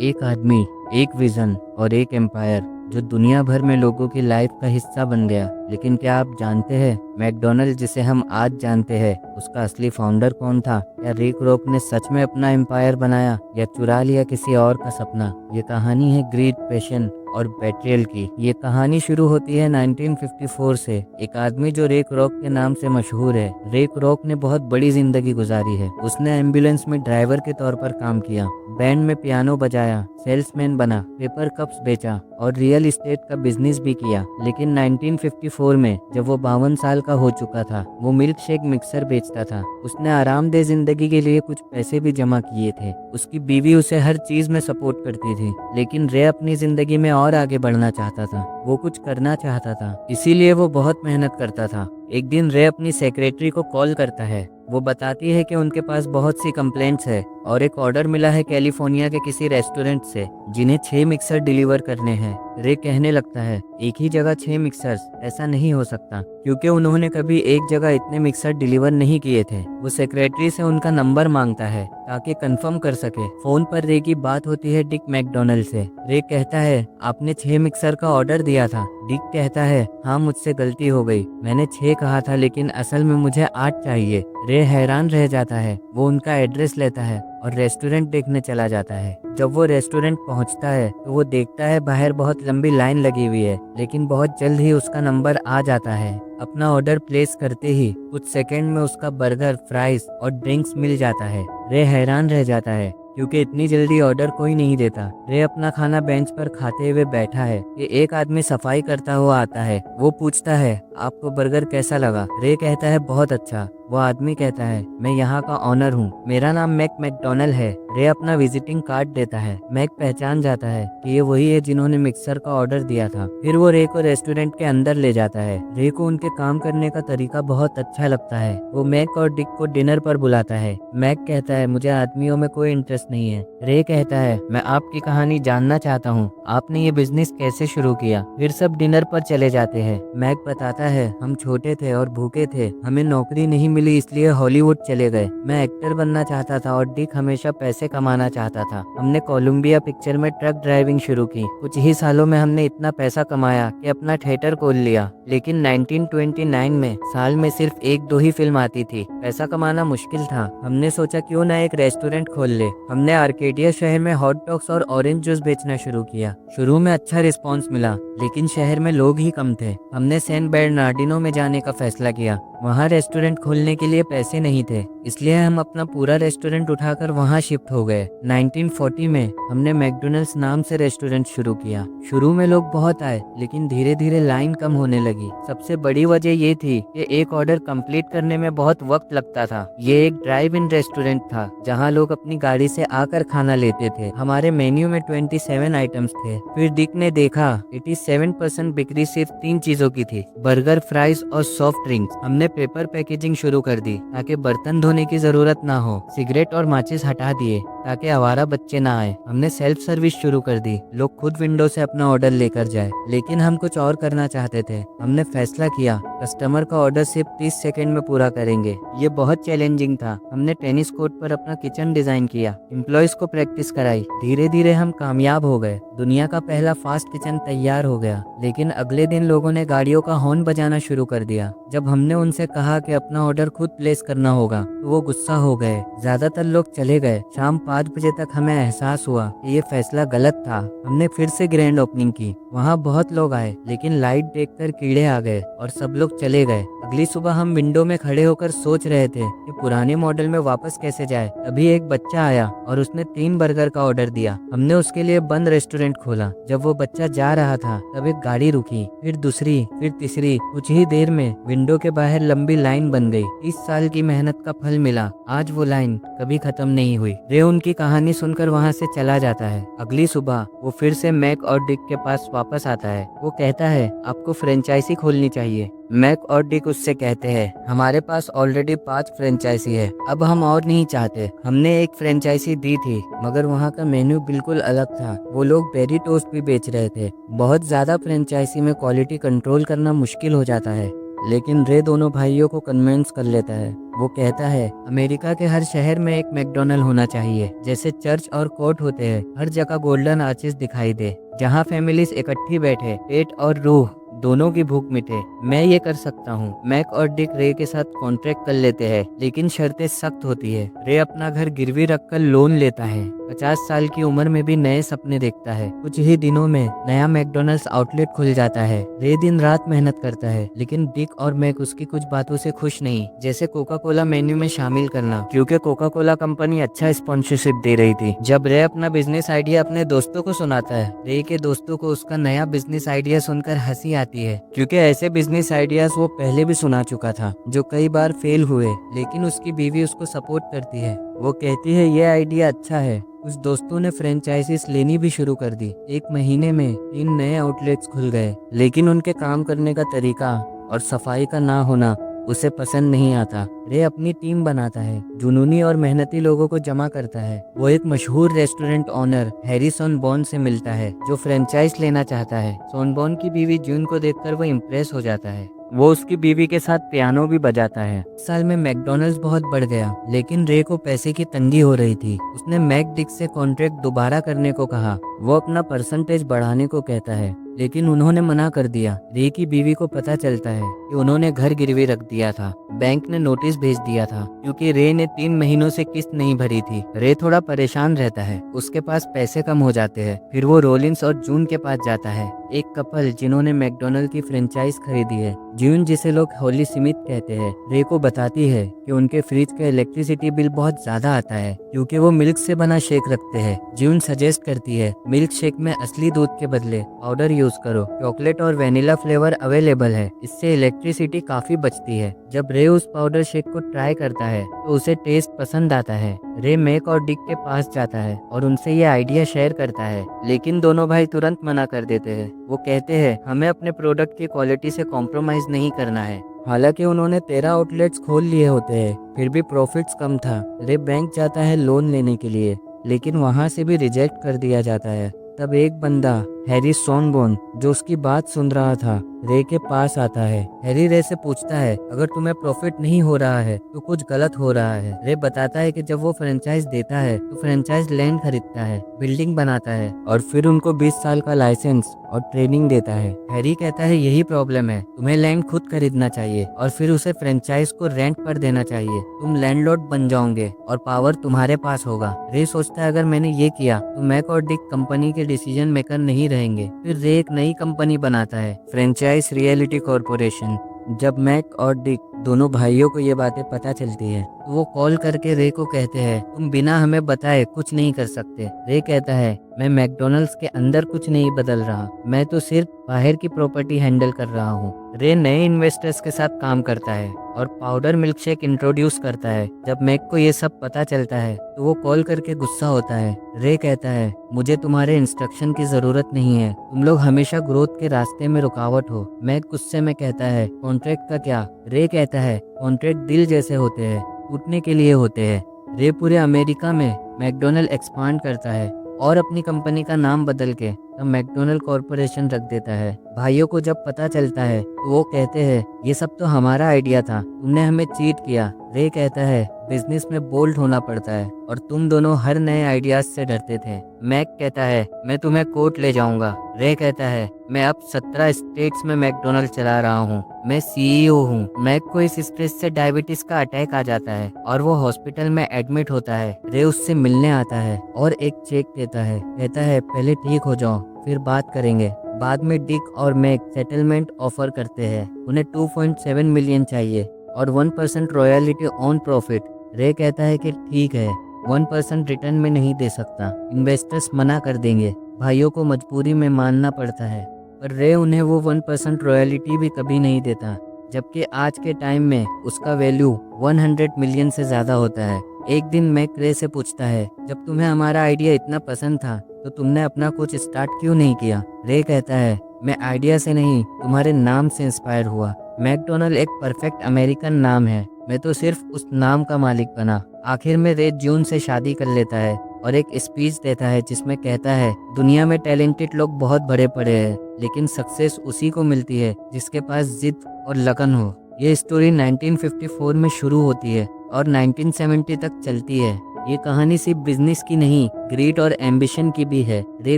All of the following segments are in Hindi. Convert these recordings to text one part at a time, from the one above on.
एक आदमी, एक विजन और एक एम्पायर जो दुनिया भर में लोगों की लाइफ का हिस्सा बन गया। लेकिन क्या आप जानते हैं मैकडोनल्ड जिसे हम आज जानते हैं उसका असली फाउंडर कौन था? क्या रिक रॉक ने सच में अपना एम्पायर बनाया या चुरा लिया किसी और का सपना? ये कहानी है ग्रीड, पैशन और बेट्रियल की। ये कहानी शुरू होती है 1954 से। एक आदमी जो रिक रॉक के नाम से मशहूर है। रिक रॉक ने बहुत बड़ी जिंदगी गुजारी है। उसने एम्बुलेंस में ड्राइवर के तौर पर काम किया, बैंड में पियानो बजाया, सेल्समैन बना, पेपर कप्स बेचा और रियल एस्टेट का बिजनेस भी किया। लेकिन 1954 में जब वो 52 साल का हो चुका था, वो मिल्क शेक मिक्सर बेचता था। उसने आरामदेह जिंदगी के लिए कुछ पैसे भी जमा किए थे। उसकी बीवी उसे हर चीज में सपोर्ट करती थी, लेकिन रे अपनी जिंदगी में और आगे बढ़ना चाहता था। वो कुछ करना चाहता था, इसीलिए वो बहुत मेहनत करता था। एक दिन रे अपनी सेक्रेटरी को कॉल करता है। वो बताती है कि उनके पास बहुत सी कंप्लेंट्स है और एक ऑर्डर मिला है कैलिफोर्निया के किसी रेस्टोरेंट से जिन्हें 6 मिक्सर डिलीवर करने हैं। रे कहने लगता है एक ही जगह 6 मिक्सर्स, ऐसा नहीं हो सकता, क्योंकि उन्होंने कभी एक जगह इतने मिक्सर डिलीवर नहीं किए थे। वो सेक्रेटरी से उनका नंबर मांगता है ताकि कंफर्म कर सके। फोन पर रे की बात होती है डिक मैकडोनल्ड से। रे कहता है आपने 6 मिक्सर का ऑर्डर दिया था। डिक कहता है हाँ, मुझसे गलती हो गई, मैंने 6 कहा था लेकिन असल में मुझे 8 चाहिए। रे हैरान रह जाता है। वो उनका एड्रेस लेता है और रेस्टोरेंट देखने चला जाता है। जब वो रेस्टोरेंट पहुंचता है तो वो देखता है बाहर बहुत लंबी लाइन लगी हुई है, लेकिन बहुत जल्द ही उसका नंबर आ जाता है। अपना ऑर्डर प्लेस करते ही कुछ सेकंड में उसका बर्गर, फ्राइज और ड्रिंक्स मिल जाता है। रे हैरान रह जाता है क्योंकि इतनी जल्दी ऑर्डर कोई नहीं देता। रे अपना खाना बेंच पर खाते हुए बैठा है कि एक आदमी सफाई करता हुआ आता है। वो पूछता है आपको बर्गर कैसा लगा? रे कहता है बहुत अच्छा। वो आदमी कहता है मैं यहाँ का ऑनर हूँ, मेरा नाम मैक मैकडोनल्ड है। रे अपना विजिटिंग कार्ड देता है। मैक पहचान जाता है कि ये वही है जिन्होंने मिक्सर का ऑर्डर दिया था। फिर वो रे को रेस्टोरेंट के अंदर ले जाता है। रे को उनके काम करने का तरीका बहुत अच्छा लगता है। वो मैक और डिक को डिनर पर बुलाता है। मैक कहता है मुझे आदमियों में कोई इंटरेस्ट नहीं है। रे कहता है मैं आपकी कहानी जानना चाहता हूँ, आपने ये बिजनेस कैसे शुरू किया? फिर सब डिनर पर चले जाते हैं। मैक बताता है हम छोटे थे और भूखे थे, हमें नौकरी नहीं मिली इसलिए हॉलीवुड चले गए। मैं एक्टर बनना चाहता था और डिक हमेशा पैसे कमाना चाहता था। हमने कोलंबिया पिक्चर में ट्रक ड्राइविंग शुरू की। कुछ ही सालों में हमने इतना पैसा कमाया कि अपना थिएटर खोल लिया। लेकिन 1929 में साल में सिर्फ 1-2 ही फिल्म आती थी। पैसा कमाना मुश्किल था। हमने सोचा क्यों ना एक रेस्टोरेंट खोल ले। हमने आर्केडिया शहर में हॉट डॉग्स और ऑरेंज जूस बेचना शुरू किया। शुरू में अच्छा रिस्पांस मिला, लेकिन शहर में लोग ही कम थे। हमने सैन बेर्नार्डिनो में जाने का फैसला किया। वहाँ रेस्टोरेंट खोलने के लिए पैसे नहीं थे, इसलिए हम अपना पूरा रेस्टोरेंट उठाकर वहाँ शिफ्ट हो गए। 1940 में हमने मैकडोनल्ड्स नाम से रेस्टोरेंट शुरू किया। शुरू में लोग बहुत आए, लेकिन धीरे धीरे लाइन कम होने लगी। सबसे बड़ी वजह ये थी कि एक ऑर्डर कंप्लीट करने में बहुत वक्त लगता था। ये एक ड्राइव इन रेस्टोरेंट था जहाँ लोग अपनी गाड़ी से आकर खाना लेते थे। हमारे मेन्यू में 27 आइटम्स थे। फिर डिक ने देखा 87% बिक्री सिर्फ 3 चीजों की थी, बर्गर, फ्राइज और सॉफ्ट ड्रिंक्स। हमने पेपर पैकेजिंग शुरू कर दी ताकि बर्तन धोने की जरूरत ना हो। सिगरेट और माचिस हटा दिए ताकि आवारा बच्चे ना आए। हमने सेल्फ सर्विस शुरू कर दी, लोग खुद विंडो से अपना ऑर्डर लेकर जाए। लेकिन हम कुछ और करना चाहते थे। हमने फैसला किया कस्टमर का ऑर्डर सिर्फ 30 सेकंड में पूरा करेंगे। ये बहुत चैलेंजिंग था। हमने टेनिस कोर्ट पर अपना किचन डिजाइन किया, एम्प्लॉयज को प्रैक्टिस कराई। धीरे धीरे हम कामयाब हो गए। दुनिया का पहला फास्ट किचन तैयार हो गया। लेकिन अगले दिन लोगों ने गाड़ियों का हॉर्न बजाना शुरू कर दिया। जब हमने उनसे कहा कि अपना ऑर्डर खुद प्लेस करना होगा तो वो गुस्सा हो गए। ज्यादातर लोग चले गए। शाम 5 बजे तक हमें एहसास हुआ कि ये फैसला गलत था। हमने फिर से ग्रैंड ओपनिंग की। वहाँ बहुत लोग आए, लेकिन लाइट देखकर कीड़े आ गए और सब लोग चले गए। अगली सुबह हम विंडो में खड़े होकर सोच रहे थे कि पुराने मॉडल में वापस कैसे जाए। तभी एक बच्चा आया और उसने 3 बर्गर का ऑर्डर दिया। हमने उसके लिए बंद रेस्टोरेंट खोला। जब वो बच्चा जा रहा था तब एक गाड़ी रुकी, फिर दूसरी, फिर तीसरी। कुछ ही देर में विंडो के बाहर लंबी लाइन बन गई। 30 साल की मेहनत का फल मिला। आज वो लाइन कभी खत्म नहीं हुई। रे उनकी कहानी सुनकर वहाँ से चला जाता है। अगली सुबह वो फिर से मैक और डिक के पास वापस आता है। वो कहता है आपको फ्रेंचाइजी खोलनी चाहिए। मैक और डिक उससे कहते हैं हमारे पास ऑलरेडी 5 फ्रेंचाइजी है, अब हम और नहीं चाहते। हमने एक फ्रेंचाइजी दी थी, मगर वहाँ का मेन्यू बिल्कुल अलग था। वो लोग बेरी टोस्ट भी बेच रहे थे। बहुत ज्यादा फ्रेंचाइजी में क्वालिटी कंट्रोल करना मुश्किल हो जाता है। लेकिन रे दोनों भाइयों को कन्विंस कर लेता है। वो कहता है अमेरिका के हर शहर में एक मैकडोनल्ड होना चाहिए, जैसे चर्च और कोर्ट होते हैं, हर जगह गोल्डन आर्चेस दिखाई दे, जहाँ फैमिलीज इकट्ठी बैठे, पेट और रूह दोनों की भूख मिटे। मैं ये कर सकता हूँ। मैक और डिक रे के साथ कॉन्ट्रैक्ट कर लेते हैं, लेकिन शर्तें सख्त होती है। रे अपना घर गिरवी रखकर लोन लेता है, 50 साल की उम्र में भी नए सपने देखता है। कुछ ही दिनों में नया मैकडोनल्ड्स आउटलेट खुल जाता है। रे दिन रात मेहनत करता है, लेकिन डिक और मैक उसकी कुछ बातों से खुश नहीं, जैसे कोका कोला मेन्यू में शामिल करना, क्योंकि कोका कोला कंपनी अच्छा स्पॉन्सरशिप दे रही थी। जब रे अपना बिजनेस आइडिया अपने दोस्तों को सुनाता है, रे के दोस्तों को उसका नया बिजनेस आइडिया सुनकर हंसी आती है, क्योंकि ऐसे बिजनेस आइडियाज वो पहले भी सुना चुका था जो कई बार फेल हुए। लेकिन उसकी बीवी उसको सपोर्ट करती है। वो कहती है ये आइडिया अच्छा है। उस दोस्तों ने फ्रेंचाइजीज लेनी भी शुरू कर दी। एक महीने में 3 नए आउटलेट्स खुल गए, लेकिन उनके काम करने का तरीका और सफाई का ना होना उसे पसंद नहीं आता। रे अपनी टीम बनाता है, जुनूनी और मेहनती लोगों को जमा करता है। वो एक मशहूर रेस्टोरेंट ओनर हैरी सोनबॉर्न से मिलता है, जो फ्रेंचाइज लेना चाहता है। सोनबॉर्न की बीवी जून को देखकर वो इम्प्रेस हो जाता है। वो उसकी बीवी के साथ पियानो भी बजाता है। इस साल में मैकडोनल्ड्स बहुत बढ़ गया, लेकिन रे को पैसे की तंगी हो रही थी। उसने मैक डिक से कॉन्ट्रैक्ट दोबारा करने को कहा। वो अपना परसेंटेज बढ़ाने को कहता है, लेकिन उन्होंने मना कर दिया। रे की बीवी को पता चलता है कि उन्होंने घर गिरवी रख दिया था। बैंक ने नोटिस भेज दिया था, क्योंकि रे ने 3 महीनों से किस्त नहीं भरी थी। रे थोड़ा परेशान रहता है, उसके पास पैसे कम हो जाते हैं। फिर वो रोलिंस और जून के पास जाता है, एक कपल जिन्होंने मैकडोनल्ड की फ्रेंचाइज खरीदी है। जून, जिसे लोग होली स्मिथ कहते हैं, रे को बताती है कि उनके फ्रिज का इलेक्ट्रिसिटी बिल बहुत ज्यादा आता है, क्योंकि वो मिल्क से बना शेक रखते हैं। जून सजेस्ट करती है मिल्क शेक में असली दूध के बदले पाउडर यूज करो। चॉकलेट और वेनिला फ्लेवर अवेलेबल है, इससे इलेक्ट्रिसिटी काफी बचती है। जब रे उस पाउडर शेक को ट्राई करता है तो उसे टेस्ट पसंद आता है। रे मैक और डिक के पास जाता है और उनसे ये आइडिया शेयर करता है, लेकिन दोनों भाई तुरंत मना कर देते हैं। वो कहते हैं हमें अपने प्रोडक्ट की क्वालिटी से कॉम्प्रोमाइज नहीं करना है। हालांकि उन्होंने 13 आउटलेट्स खोल लिए होते हैं, फिर भी प्रॉफिट्स कम था। रे बैंक जाता है लोन लेने के लिए, लेकिन वहां से भी रिजेक्ट कर दिया जाता है। तब एक बंदा हैरी सोनबॉर्न, जो उसकी बात सुन रहा था, रे के पास आता है। हैरी रे से पूछता है अगर तुम्हें प्रॉफिट नहीं हो रहा है तो कुछ गलत हो रहा है। रे बताता है कि जब वो फ्रेंचाइज देता है तो फ्रेंचाइज लैंड खरीदता है, बिल्डिंग बनाता है और फिर उनको 20 साल का लाइसेंस और ट्रेनिंग देता है। हैरी कहता है यही प्रॉब्लम है, तुम्हें लैंड खुद खरीदना चाहिए और फिर उसे फ्रेंचाइज को रेंट पर देना चाहिए। तुम लैंडलॉर्ड बन जाओगे और पावर तुम्हारे पास होगा। रे सोचता है अगर मैंने ये किया तो मैक और डिक कंपनी के डिसीजन मेकर नहीं रहेंगे। फिर रे एक नई कंपनी बनाता है, फ्रेंचाइज रियलिटी कॉर्पोरेशन। जब मैक और डिक दोनों भाइयों को ये बातें पता चलती है तो वो कॉल करके रे को कहते हैं तुम बिना हमें बताए कुछ नहीं कर सकते। रे कहता है मैं मैकडोनल्ड्स के अंदर कुछ नहीं बदल रहा, मैं तो सिर्फ बाहर की प्रॉपर्टी हैंडल कर रहा हूँ। रे नए इन्वेस्टर्स के साथ काम करता है और पाउडर मिल्कशेक इंट्रोड्यूस करता है। जब मैक को ये सब पता चलता है तो वो कॉल करके गुस्सा होता है। रे कहता है मुझे तुम्हारे इंस्ट्रक्शन की जरूरत नहीं है, तुम लोग हमेशा ग्रोथ के रास्ते में रुकावट हो। मैक गुस्से में कहता है कॉन्ट्रैक्ट का क्या? रे कहता है कॉन्ट्रैक्ट दिल जैसे होते हैं, टूटने के लिए होते हैं। रे पूरे अमेरिका में मैकडोनल्ड एक्सपांड करता है और अपनी कंपनी का नाम बदल के तब मैकडोनल्ड कॉर्पोरेशन रख देता है। भाइयों को जब पता चलता है तो वो कहते हैं ये सब तो हमारा आइडिया था, तुमने हमें चीट किया। रे कहता है बिजनेस में बोल्ड होना पड़ता है और तुम दोनों हर नए आइडियाज से डरते थे। मैक कहता है मैं तुम्हें कोर्ट ले जाऊंगा। रे कहता है मैं अब 17 स्टेट्स में मैकडोनल्ड चला रहा हूँ, मैं सीईओ हूँ। मैक को इस स्ट्रेस से डायबिटीज का अटैक आ जाता है और वो हॉस्पिटल में एडमिट होता है। रे उससे मिलने आता है और एक चेक देता है, कहता है पहले ठीक हो जाओ फिर बात करेंगे। बाद में डिक और मैक सेटलमेंट ऑफर करते हैं। उन्हें 2.7 मिलियन चाहिए और 1% रॉयल्टी ऑन प्रॉफिट। रे कहता है कि ठीक है, 1% रिटर्न में नहीं दे सकता, इन्वेस्टर्स मना कर देंगे। भाइयों को मजबूरी में मानना पड़ता है, पर रे उन्हें वो 1% रॉयल्टी भी कभी नहीं देता, जबकि आज के टाइम में उसका वैल्यू 100 मिलियन से ज़्यादा होता है। एक दिन मैक रे से पूछता है जब तुम्हें हमारा आइडिया इतना पसंद था तो तुमने अपना कुछ स्टार्ट क्यों नहीं किया? रे कहता है मैं आइडिया से नहीं तुम्हारे नाम से इंस्पायर हुआ। मैकडोनल्ड एक परफेक्ट अमेरिकन नाम है, मैं तो सिर्फ उस नाम का मालिक बना। आखिर में रे जून से शादी कर लेता है और एक स्पीच देता है जिसमें कहता है, दुनिया में टैलेंटेड लोग बहुत बड़े पड़े हैं, लेकिन सक्सेस उसी को मिलती है जिसके पास जिद और लगन हो। ये स्टोरी 1954 में शुरू होती है और 1970 तक चलती है। ये कहानी सिर्फ बिजनेस की नहीं, ग्रीड और एम्बिशन की भी है। रे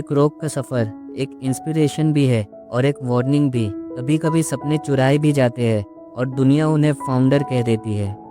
क्रोक का सफ़र एक इंस्पिरेशन भी है और एक वार्निंग भी। कभी कभी सपने चुराए भी जाते हैं और दुनिया उन्हें फाउंडर कह देती है।